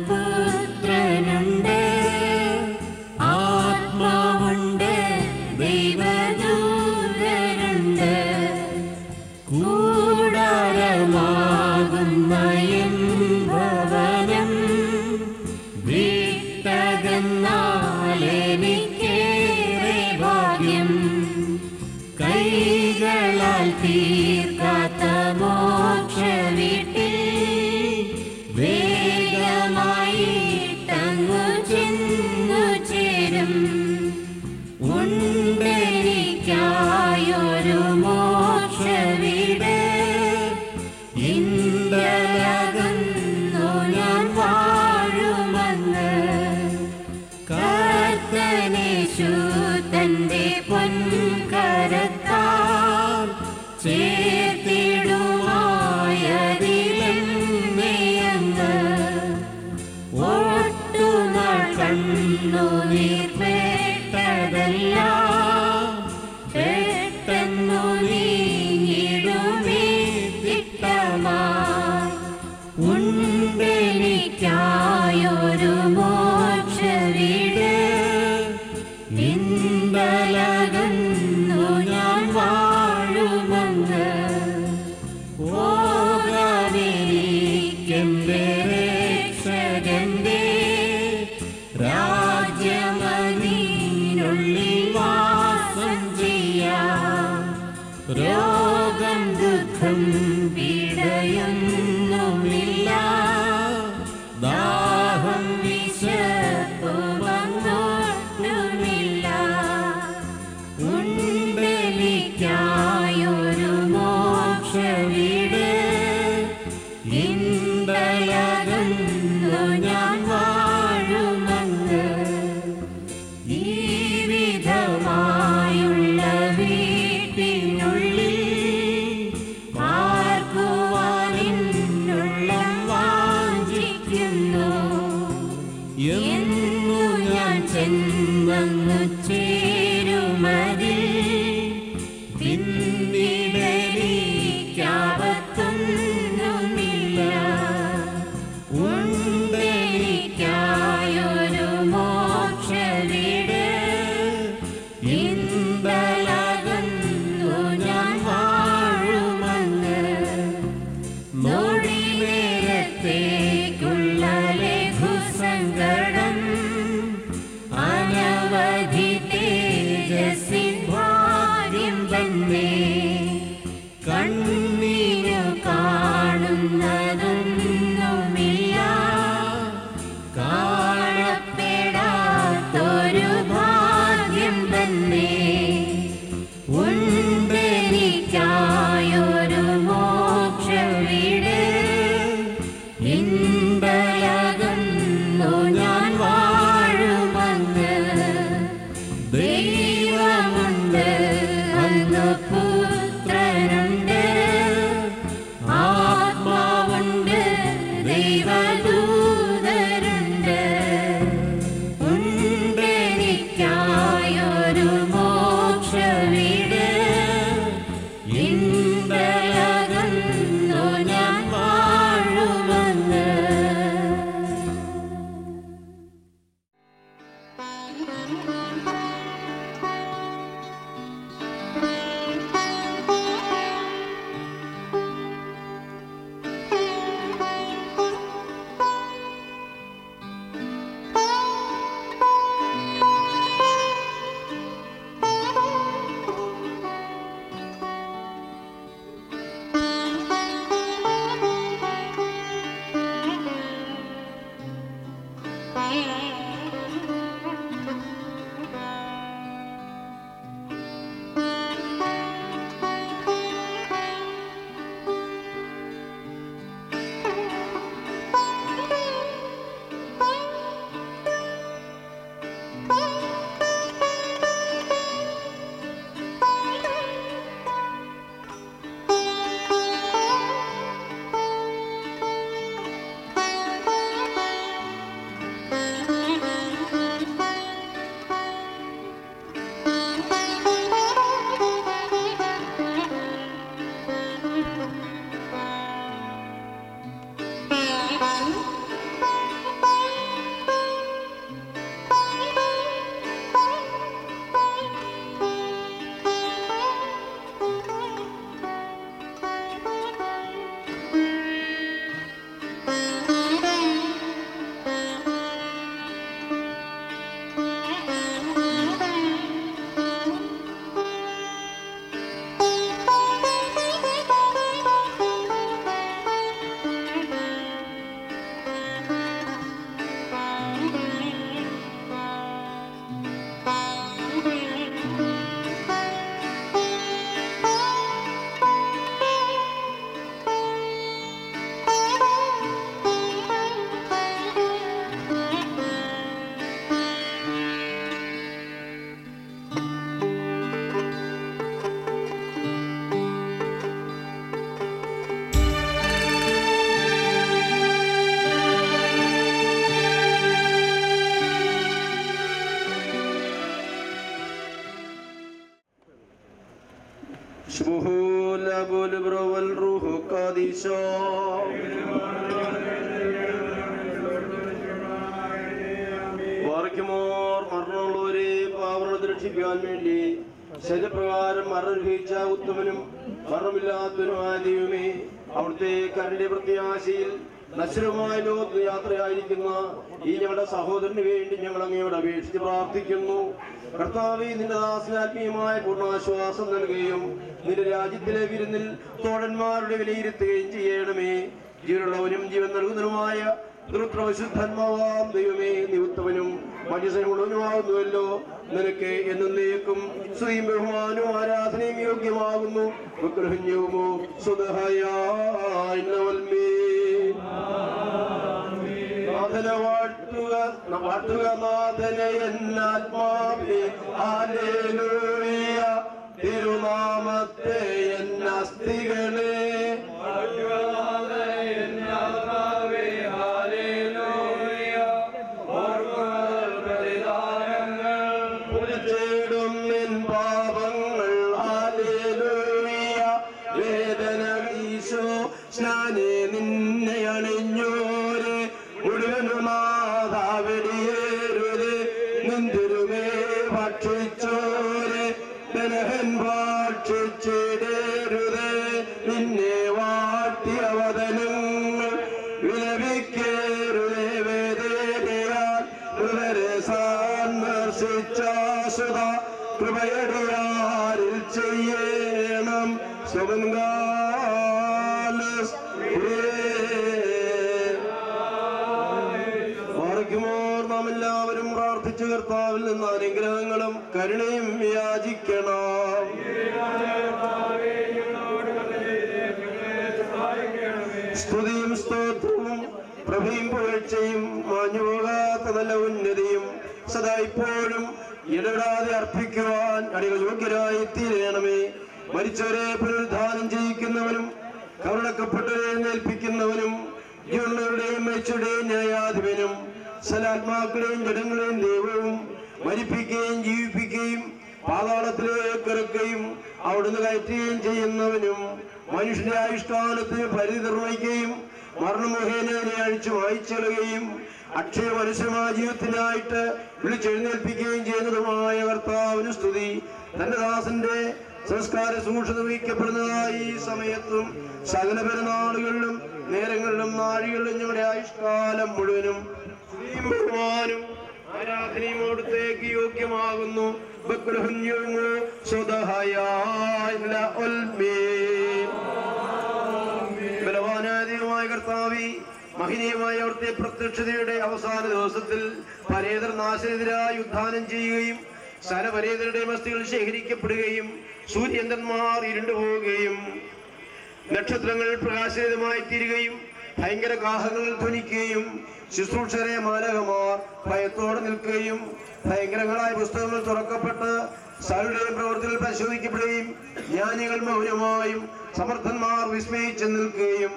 പുത്രനുണ്ട്, ആത്മാവുണ്ട്, ദൈവദൂതരുണ്ട്. കൂടാരമാകുന്ന N ഭവനം വിട്ടകന്നാലെനിക്കേറെ ഭാഗ്യം. കൈകളാൽ തീർക്കാത്ത മോക്ഷവീട്ടിൽ വേഗമായിട്ടങ്ങു ചെന്നു ചേരും. ഉണ്ടെനിക്കായൊരു മോക്ഷവീട്, ഇന്നലകന്നു ഞാൻ വാഴുമങ്ങ്. കർത്തനേശു തന്റെ പൊൻകരത്താൽ ചേർത്തിടുമായതിലെന്നെയങ്ങ്. ഒട്ടുനാൾ കണ്ണുനീർ പേട്ടതെല്ലാം പെട്ടെന്നു നീങ്ങിടുമേ തിട്ടമായി. ഉണ്ടെനിക്കായൊരു മോക്ഷവീട്, ഇന്നലകന്നു ഞാൻ വാഴുമങ്ങ്. പോകാനെനിക്കെന്റെ രക്ഷകന്റെ രാജ്യമതിനുള്ളിൽ വാസം ചെയ്യാം. രോഗം ദുഃഖം പീഡയൊന്നുമില്ല, ദാഹം വിശപ്പുമങ്ങോട്ടുമില്ല. ഉണ്ടെനിക്കായൊരു മോക്ഷവീട്, ഇന്നലകന്നു ഞാൻ വാഴുമങ്ങ്. ഈ വിധമായുള്ള വീട്ടിനുള്ളിൽ പാർക്കുവാനെന്നുള്ളം വാഞ്ചിക്കുന്നു. എന്നു ഞാൻ ചെന്നങ്ങു ചേരുമതിൽ പിന്നിടെനിക്കാപത്തൊന്നുമില്ല. ഉണ്ടെനിക്കായൊരു മോക്ഷവീട്, ഇന്നലകന്നു ഞാൻ വാഴുമങ്ങ്. നൊടിനേരത്തേക്കുള്ള ലഘുസങ്കടം അനവധി തേജസ്സിൻ ഭാഗ്യം തന്നെ. കണ്ണിനു കാണുന്നതൊന്നുമില്ല, കാണപ്പെടാത്തൊരു ഭാഗ്യം തന്നെ. ഉണ്ടെനിക്കായൊരു മോക്ഷവീട്, ഇന്നലകന്നു ഞാൻ വാഴുമങ്ങ്. ദൈവമുണ്ട്, അങ്ങ് പുത്രനുണ്ട്, ആത്മാവുണ്ട്, ദൈവദൂതരുണ്ട്. ഉണ്ടെനിക്കായൊരു മോക്ഷവീട്, ഇന്നലകന്നു ഞാൻ വാഴുമങ്ങ്. മരണമുള്ളവരെ പാവനത്തെ രക്ഷിക്കാൻ വേണ്ടി ശരീരപ്രകാരം മരണ ഉത്തമനും മരണമില്ലാത്തവനുമായ ദൈവമേ, അവിടുത്തെ കരുണയുടെ പ്രത്യാശയിൽ നശ്വരമായ ലോകത്ത് യാത്രയായിരിക്കുന്ന ഈ ഞങ്ങളുടെ സഹോദരന് വേണ്ടി ഞങ്ങൾ അങ്ങയോട് അപേക്ഷിച്ച് പ്രാർത്ഥിക്കുന്നു. കർത്താവേ, നിന്റെ ദാസന് ആത്മീയമായ പൂർണ്ണാശ്വാസം നൽകുകയും നിന്റെ രാജ്യത്തിലെ വിരുന്നിൽ തോഴന്മാരുടെ വിലയിരുത്തുകയും ചെയ്യണമേ. ജീവനുള്ളവനും ജീവൻ നൽകുന്നതിനുമായ ദുരുത്രവിശുദ്ധന്മാവാം ദൈവമേ, നീ ഉത്തമനും മനുഷ്യനുള്ളവനുമാകുന്നുവല്ലോ. നിനക്ക് എന്നേക്കും സ്തുതിയും ബഹുമാനവും ആരാധനയും യോഗ്യമാകുന്നു. വാഴ്ത്തുക നാഥനെ എന്നാത്മാവേ, ഹല്ലേലൂയ. തിരുനാമത്തെ എന്നസ്തികളെ സ്നാനെ നിന്നെ അണിഞ്ഞോരെ മുഴുവനുമാതാവെടിയേറുതെ നിന്തിരുമേ ഭക്ഷിച്ചോരെ ബലഹൻ ഭക്ഷിച്ചിടരുത്. നിന്നെ വാഴ്ത്തിയവതനങ്ങൾ വിലപിക്കേറുതെ വേദനയാൽ ഹൃദരെ സന്ദർശിച്ചാസുത കൃപയടിയാരിൽ ചെയ്യണം നാം എല്ലാവരും പ്രാർത്ഥിച്ചു കർത്താവിൽ നിന്ന് അനുഗ്രഹങ്ങളും കരുണയും യാചിക്കണം. സ്തുതിയും സ്തോത്രവും പ്രഭയും പുകഴ്ചയും മാഞ്ഞുപോകാത്ത നല്ല ഉന്നതിയും സദാ ഇപ്പോഴും ഇടപെടാതെ അർപ്പിക്കുവാൻ അടികൾ യോഗ്യരായി തീരണമേ. മരിച്ചവരെ പുനരുദ്ധാനം ചെയ്യിക്കുന്നവനും കരുണക്കപ്പെട്ടവരെ എഴുന്നേൽപ്പിക്കുന്നവനും ജീവനുള്ളവരുടെയും മരിച്ചവരുടെയും ന്യായാധിപനും സലാത്മാക്കളെയും ജഡങ്ങളെയും ദൈവവും മരിപ്പിക്കുകയും ജീവിപ്പിക്കുകയും പാതാളത്തിലേക്ക് ഇറക്കുകയും അവിടുന്ന് കയറ്റുകയും ചെയ്യുന്നവനും മനുഷ്യന്റെ ആയുഷ്കാലത്തിന് പരിധി നിർവഹിക്കുകയും മരണമുഖേനയെ അഴിച്ചു വായിച്ചെളുകയും അക്ഷയ മനുഷ്യമായ ജീവിതത്തിനായിട്ട് വിളിച്ചെഴുന്നേൽപ്പിക്കുകയും ചെയ്യുന്നതുമായ കർത്താവിന് സ്തുതി. തന്റെ ദാസന്റെ സംസ്കാര സൂക്ഷ നിർവഹിക്കപ്പെടുന്നതായി ഈ സമയത്തും സകല പെരുന്നാളുകളിലും നേരങ്ങളിലും നാഴികളിലും ഞങ്ങളുടെ ആയുഷ്കാലം മുഴുവനും ബഹുമാനും ആരാധനയും അവിടുത്തേക്ക് യോഗ്യമാകുന്നു. ബലവാനാധികമായ കർത്താവി, മഹനീയമായ അവിടുത്തെ പ്രത്യക്ഷതയുടെ അവസാന ദിവസത്തിൽ പരേതർ നാശനെതിരായി ഉദ്ധാനം ചെയ്യുകയും സകലപരേതരുടെ മസ്തികൾ ശേഖരിക്കപ്പെടുകയും സൂര്യചന്ദ്രന്മാർ ഇരുണ്ടുപോവുകയും നക്ഷത്രങ്ങൾ പ്രകാശിതമായി തീരുകയും ഭയങ്കര കാഹങ്ങൾ ധ്വനിക്കുകയും ശുശ്രൂഷകരെ മാലകമാർ ഭയത്തോടെ നിൽക്കുകയും ഭയങ്കരങ്ങളായ പുസ്തകങ്ങൾ തുറക്കപ്പെട്ട് സകലരുടെയും പ്രവൃത്തികൾ പരിശോധിക്കപ്പെടുകയും ജ്ഞാനികൾ മൗനമായും സമർത്ഥന്മാർ വിസ്മയിച്ചു നിൽക്കുകയും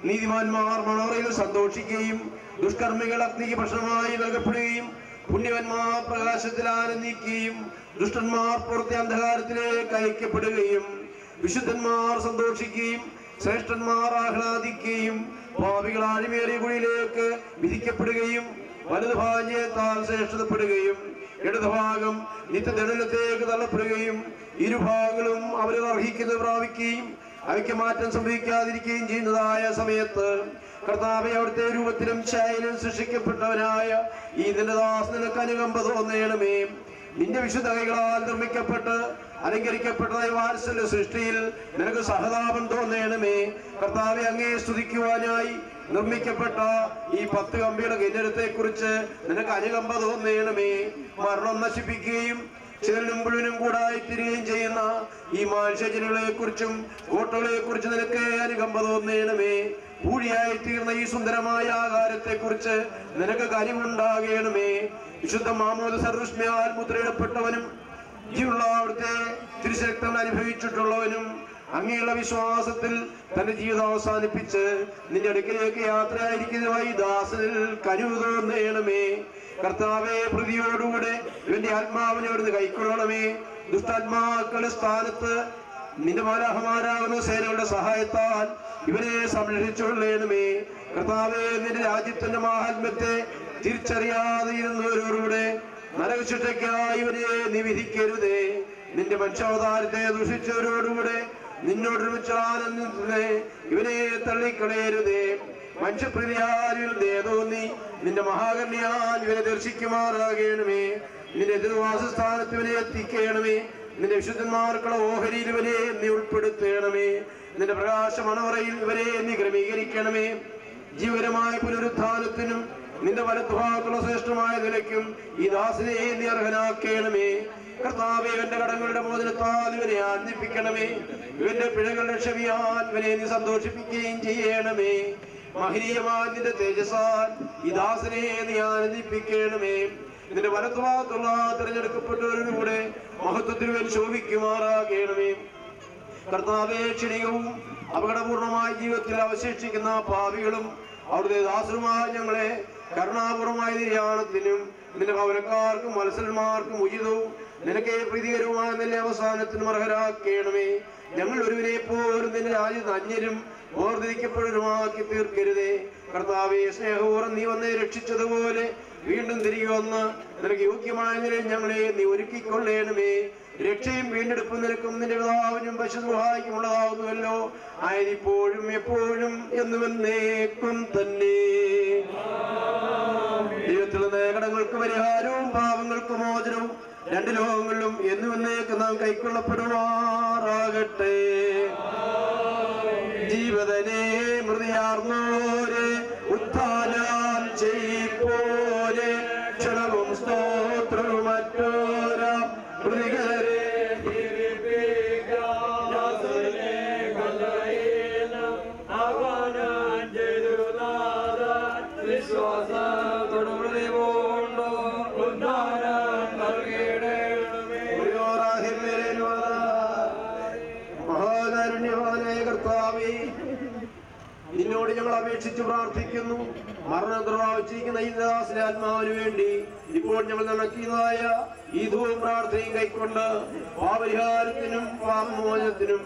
നീതിമാന്മാർ മണവറയിൽ സന്തോഷിക്കുകയും ദുഷ്കർമ്മികൾ അഗ്നിക്ക് ഭക്ഷണമായി നൽകപ്പെടുകയും പുണ്യവന്മാർ പ്രകാശത്തിൽ ആനന്ദിക്കുകയും ദുഷ്ടന്മാർ പുറത്തെ അന്ധകാരത്തിലേക്ക് അയക്കപ്പെടുകയും വിശുദ്ധന്മാർ സന്തോഷിക്കുകയും ശ്രേഷ്ഠന്മാർ ആഹ്ലാദിക്കുകയും പാപികൾ ആഴമേറിയ കുഴിയിലേക്ക് വിധിക്കപ്പെടുകയും വലതുഭാഗ്യത്താൽ ശ്രേഷ്ഠതപ്പെടുകയും ഇടതുഭാഗം നിത്യദണ്ഡനത്തിലേക്ക് തള്ളപ്പെടുകയും ഇരുഭാഗങ്ങളും അവരെ അർഹിക്കുന്നത് പ്രാപിക്കുകയും അവയ്ക്ക് മാറ്റം സംഭവിക്കാതിരിക്കുകയും ചെയ്യുന്നതായ സമയത്ത് കർത്താവേ, അവിടുത്തെ രൂപത്തിലും ഛായയിലും സൃഷ്ടിക്കപ്പെട്ടവനായ ഈ നിന്റെ ദാസന് നിനക്ക് അനുകമ്പ തോന്നണമേ. നിന്റെ വിശുദ്ധ കൈകളാൽ നിർമ്മിക്കപ്പെട്ട് അലങ്കരിക്കപ്പെട്ടതായ വാത്സല്യ സൃഷ്ടിയിൽ നിനക്ക് സഹതാപം തോന്നണമേ. കർത്താവെ, അങ്ങേ സ്തുതിക്കുവാനായി നിർമ്മിക്കപ്പെട്ട ഈ 10 കമ്പിയുടെ കിന്നരത്തെ കുറിച്ച് നിനക്ക് അനുകമ്പ തോന്നണമേ. മരണം നശിപ്പിക്കുകയും ചേരനും മുഴുവനും കൂടായി തിരികെയും ചെയ്യുന്ന ഈ മനുഷ്യജനുകളെ കുറിച്ചും കോട്ടകളെ കുറിച്ച് നിനക്ക് അനുകമ്പ തോന്നണമേ. പൂഴിയായി തീർന്ന ഈ സുന്ദരമായ ആകാരത്തെ കുറിച്ച് നിനക്ക് കനിവുണ്ടാകണമേ. വിശുദ്ധ മാമോദി സർവസ്മയാൽ മുദ്രയിടപ്പെട്ടവനും ജീവനുള്ള അവിടുത്തെ തിരുശക്തം അനുഭവിച്ചിട്ടുള്ളവനും അങ്ങനെയുള്ള വിശ്വാസത്തിൽ തന്റെ ജീവിതം അവസാനിപ്പിച്ച് നിന്റെ അടുക്കലേക്ക് യാത്രയായിരിക്കുന്നതായി ദാസനിൽ കനിവ് തോന്നണമേ. കർത്താവെ, പ്രതിയോടുകൂടെ ഇവന്റെ ആത്മാവിനെ അവിടുന്ന് കൈക്കൊള്ളണമേ. ദുഷ്ടാത്മാക്കളുടെ സ്ഥാനത്ത് നിന്റെ മാലാഹമാരാകുന്ന സേനകളുടെ സഹായത്താൽ ഇവരെ സംരക്ഷിച്ചുകൊള്ളണമേ. കർത്താവേ, നിന്റെ രാജ്യത്തിന്റെ മാഹാത്മ്യത്തെ തിരിച്ചറിയാതെ ഇരുന്നവരോടുകൂടെ നരകശിക്ഷയ്ക്കായി ഇവരെ നീ വിധിക്കരുതേ. നിന്റെ മനുഷ്യാവതാരത്തെ ദുഷിച്ചവരോടുകൂടെ നിന്നോടൊരുമിച്ച് ആനന്ദത്തിനെ ഇവനെ തള്ളിക്കളയരുതേ. മനുഷ്യപ്രീതിയാൽ തോന്നി നിന്റെ മഹാകരുണയാൽ ഇവരെ ദർശിക്കുമാറാകണമേ. നിന്റെ തിരുവാസസ്ഥാനത്ത് ഇവനെ എത്തിക്കണമേ. നിന്റെ വിശുദ്ധന്മാർക്കുള്ള ഓഹരിയിൽ ഇവരെ നീ ഉൾപ്പെടുത്തണമേ. നിന്റെ പ്രകാശ മണവറയിൽ ഇവരെ നീ ക്രമീകരിക്കണമേ. ജീവകരമായ പുനരുത്ഥാനത്തിനും നിന്റെ വലത്തുഭാഗത്തുള്ള ശ്രേഷ്ഠമായ നിലയ്ക്കും ഈ ദാസനെ നീ അർഹനാക്കണമേ. കർത്താവേ, ഇവന്റെ കടങ്ങളുടെ മോചനത്താൽ ഇവനെ ആനന്ദിപ്പിക്കണമേ. ഇവന്റെ പിഴകളുടെ ക്ഷമിയാൽ ഇവനെ നീ സന്തോഷിപ്പിക്കുകയും ചെയ്യണമേ. മഹനീയമായ നിന്റെ തേജസ്സാൽ ഈ ദാസനെ നീ ആനന്ദിപ്പിക്കണമേ. നിന്റെ വലത്തുഭാഗത്തുള്ള തിരഞ്ഞെടുക്കപ്പെട്ടവരുടെ മഹത്വത്തിൽ ഇവൻ ശോഭിക്കുമാറാകണമേ. കർത്താവേ, ക്ഷണികവും അപകടപൂർണമായ ജീവിതത്തിൽ അവശേഷിക്കുന്ന പാപികളും അവിടുത്തെ ദാസരുമായ ഞങ്ങളെ കരുണാപൂർവമായ നിര്യാണത്തിനും നിന്റെ ഭവനക്കാർക്കും മത്സരന്മാർക്കും ഉചിതവും നിനക്ക് പ്രീതികരവുമായ നിന്റെ അവസാനത്തിനും അർഹരാക്കണമേ. ഞങ്ങൾ ഒരുവനെ പോലും നിന്റെ രാജ്യത്ത് അന്യരും ഓർത്തിരിക്കപ്പെടുമാക്കി തീർക്കരുതേ. കർത്താവേ, സ്നേഹപൂർവ്വം നീ വന്ന് രക്ഷിച്ചതുപോലെ വീണ്ടും തിരികെ വന്ന് നിനക്ക് യോഗ്യമായ നിലയിൽ ഞങ്ങളെ നീ ഒരുക്കിക്കൊള്ളണമേ. രക്ഷയും വീണ്ടെടുപ്പും നിനക്കും നിന്റെ പിതാവിനും പരിശുദ്ധനും ഉള്ളതാകുന്നുവല്ലോ, ആയതിപ്പോഴും എപ്പോഴും എന്നും എന്നേക്കും തന്നെ. ദൈവത്തിൽ നിന്ന് കടങ്ങൾക്ക് പരിഹാരവും പാപങ്ങൾക്ക് മോചനവും രണ്ട് ലോകങ്ങളിലും എന്നും എന്നേക്കും നാം കൈക്കൊള്ളപ്പെടുമാറാകട്ടെ. ജീവതനെ മൃതിയാർന്നോരെ ഉത്ഥാനം ചെയ്പ്പോരെ ക്ഷണവും സ്തോത്രവും മറ്റോരാ പ്രതികരെ മഹാകാരുണ്യവാനായ കർത്താവേ, നിന്നോട് ഞങ്ങൾ അപേക്ഷിച്ച് പ്രാർത്ഥിക്കുന്നു. മരണം പ്രാപിച്ചിരിക്കുന്ന ഈ ദാസന്റെ ആത്മാവിന് വേണ്ടി ഇപ്പോൾ ഞങ്ങൾ നടക്കുന്നതായ ഈ ധൂപം പ്രാർത്ഥനയും കൈക്കൊണ്ട് പാപരിഹാരത്തിനും പാപമോചനത്തിനും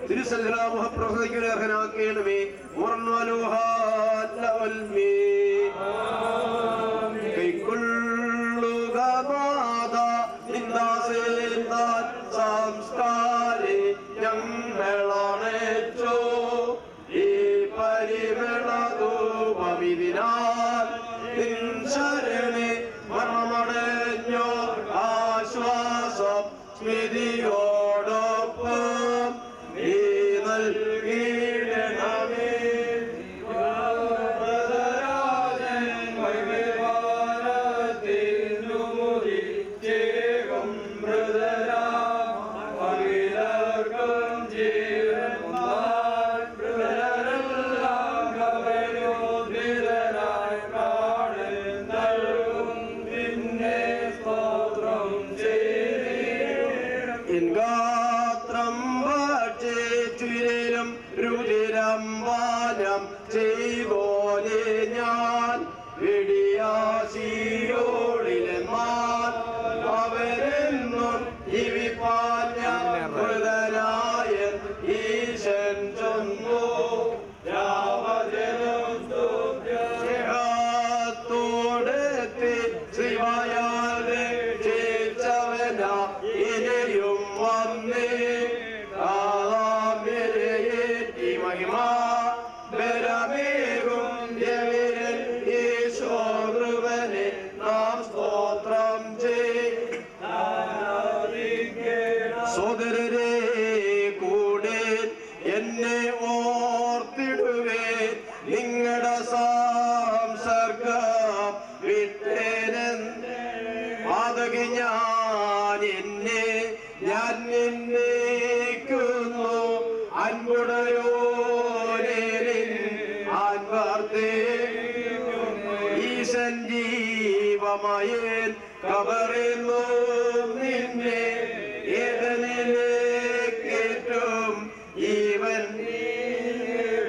തിരുസന്നിധിയിൽ അർഹനാക്കണമേ. കൈക്കൊള്ളുക മാതാ നിന്ദാസേന്താൻ സംസ്കാരെ ഞങ്ങളണച്ചോ ഈ പരിമളധൂപമിതിനാൽ നിൻ ശരണേ മരണമടഞ്ഞോ ആശ്വാസം സ്മൃതിയോടൊപ്പം നീ നൽകിയിടണമേ. രുതിരംബാനം ചെയ്തോലെ ഞാൻ വെടിയാശിയോളിലെന്നാൽ അവരെന്നും ജീവിപ്പാൻ ഞാൻ മൃതനായ ഈശൻ ചൊന്നു സ്നേഹത്തോടെത്തി ശ്രീവായാലെ ചേച്ചവന ഇനിയും വന്നേ സോദരരെ കൂടെ എന്നെ ഓർത്തിടുവേ. നിങ്ങളുടെ സംസർഗം വിട്ടേനെന്ന് പാതകി ഞാൻ നിന്നേക്കുന്നു. അൻപുടയോരേലിൻ ആൻവാർത്തേ ഈശൻ ജീവമയൻ കബറിന്നു നിന്നെ ഏതനിലേക്കേറ്റും ഈവൻ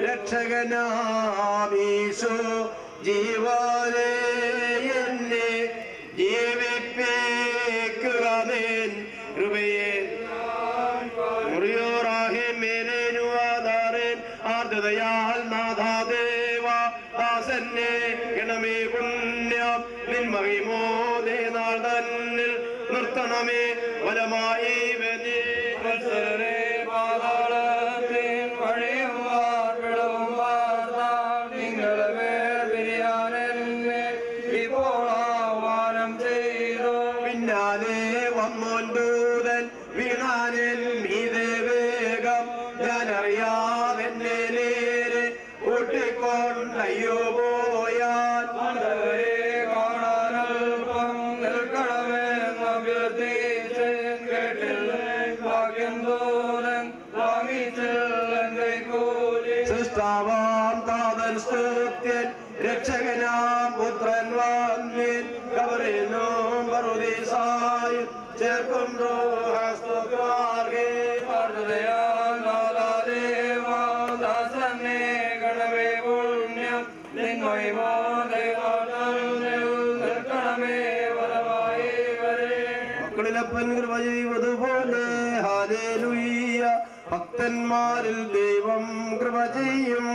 രക്ഷകനാമീശോ ജീവനെ എന്നെ ജീവിപ്പിക്കുക നിൻ കൃപയെ മുറിയോറാഹേ മഹിമോദേ നാൾ തന്നിൽ നിർത്തണമേ വലമായി പിന്നാലെ വന്നോൻ ദൂതൻ വീണാനിൽ മീതെ വേഗം ഞാനറിയാതെന്നെ നേരെ കൂട്ടിക്കൊണ്ടയ്യോ പോയാൽ കാണാനൽപ്പം നിൽക്കണമെന്ന് അഭ്യർത്ഥിച്ച് കേട്ടില്ല ഭാഗ്യം തോന്നൻ സൃഷ്ടാവാം താതൻ സ്തുത്യൻ രക്ഷകനാം പുത്രൻ വന്യൻ കബറിനും പറുദീസായി ചേർക്കും ദാസനെ ഗണവേ പുണ്യം മക്കളിലപ്പൻ കൃപ ചെയ്വതുപോലെ ഹല്ലേലൂയ ഭക്തന്മാരിൽ ദൈവം കൃപ ചെയ്യും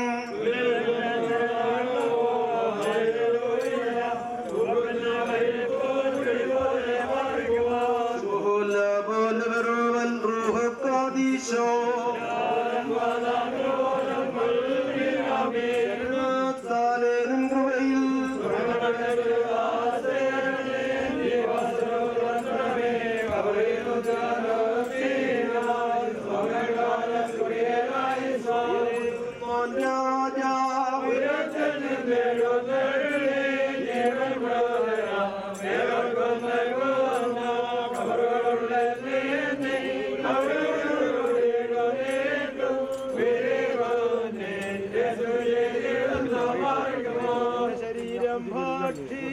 ശരീരം ഭാഷി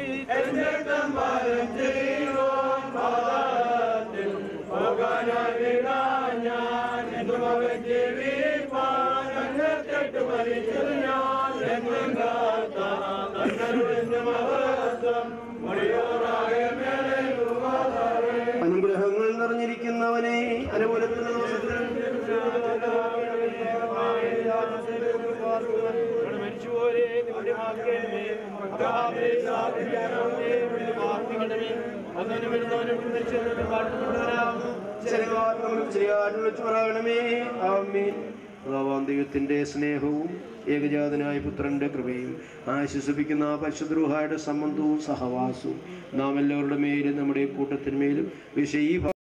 അനുഗ്രഹങ്ങൾ നിറഞ്ഞിരിക്കുന്നവനെ അനുകൂലത്തിലുള്ള ദൈവത്തിന്റെ സ്നേഹവും ഏകജാതനായ പുത്രന്റെ കൃപയും ആശ്വസിപ്പിക്കുന്ന പരിശുദ്ധ റൂഹായുടെ സംബന്ധവും സഹവാസവും നാം എല്ലാവരുടെ മേലും നമ്മുടെ കൂട്ടത്തിന്മേലും വിഷയീ